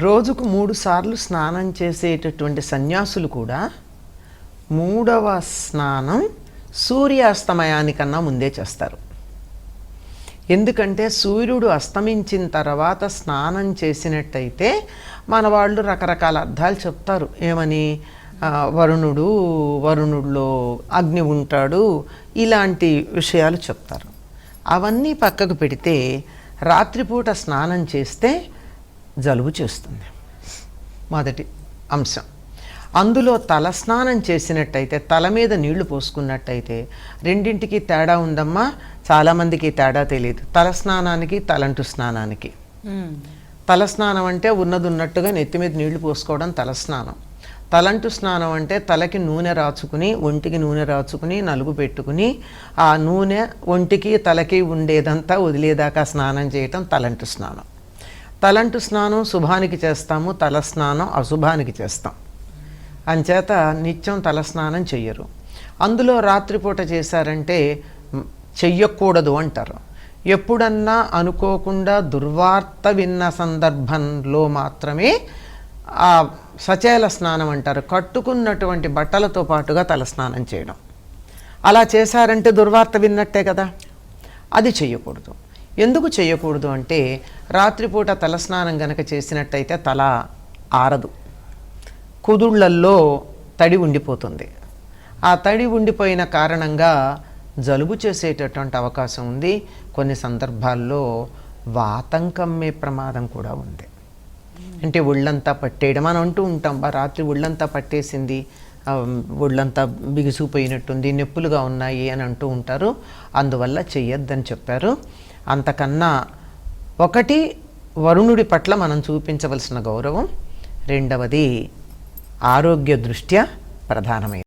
రోజుకు 3 సార్లు స్నానం చేసేటటువంటి సన్యాసులు కూడా 3వ స్నానం సూర్యాస్తమయానికన్నా ముందే చేస్తారు. ఎందుకంటే సూర్యుడు అస్తమించిన తర్వాత స్నానం చేసినట్టయితే మన వాళ్ళు రకరకాల అర్థాలు చెప్తారు. ఏమని, వరుణుడిలో అగ్ని ఉంటాడు, ఇలాంటి విషయాలు చెప్తారు. అవన్నీ పక్కకు పెడితే రాత్రిపూట స్నానం చేస్తే జలుబు చేస్తుంది. మొదటి అంశం. అందులో తలస్నానం చేసినట్టయితే, తల మీద నీళ్లు పోసుకున్నట్టయితే, రెండింటికి తేడా ఉందమ్మా. చాలామందికి తేడా తెలియదు. తలస్నానానికి తలంటు స్నానానికి. తలస్నానం అంటే ఉన్నట్టుగా నెత్తి మీద నీళ్లు పోసుకోవడం తలస్నానం. తలంటు స్నానం అంటే తలకి నూనె రాచుకుని, ఒంటికి నూనె రాచుకుని, నలుగు పెట్టుకుని ఆ నూనె ఒంటికి తలకి ఉండేదంతా వదిలేదాకా స్నానం చేయటం తలంటు స్నానం. తలంటు స్నానం శుభానికి చేస్తాము, తలస్నానం అశుభానికి చేస్తాం. అంచేత నిత్యం తలస్నానం చెయ్యరు. అందులో రాత్రిపూట చేశారంటే చెయ్యకూడదు అంటారు. ఎప్పుడన్నా అనుకోకుండా దుర్వార్త విన్న సందర్భంలో మాత్రమే ఆ సచేల స్నానం అంటారు. కట్టుకున్నటువంటి బట్టలతో పాటుగా తలస్నానం చేయడం. అలా చేశారంటే దుర్వార్త విన్నట్టే కదా. అది చెయ్యకూడదు. ఎందుకు చేయకూడదు అంటే, రాత్రిపూట తలస్నానం గనక చేసినట్టయితే తల ఆరదు, కుదుళ్లల్లో తడి ఉండిపోతుంది. ఆ తడి ఉండిపోయిన కారణంగా జలుబు చేసేటటువంటి అవకాశం ఉంది. కొన్ని సందర్భాల్లో వాతం కమ్మే ప్రమాదం కూడా ఉంది. అంటే ఒళ్ళంతా పట్టేయడం అని అంటూ ఉంటాం. రాత్రి ఒళ్ళంతా పట్టేసింది, ఒళ్ళంతా బిగుసుకుపోయినట్టుంది, నొప్పులుగా ఉన్నాయి అని అంటూ ఉంటారు. అందువల్ల చెయ్యొద్దని చెప్పారు. అంతకన్నా ఒకటి, వరుణుడి పట్ల మనం చూపించవలసిన గౌరవం. రెండవది ఆరోగ్య దృష్ట్యా ప్రధానమైనది.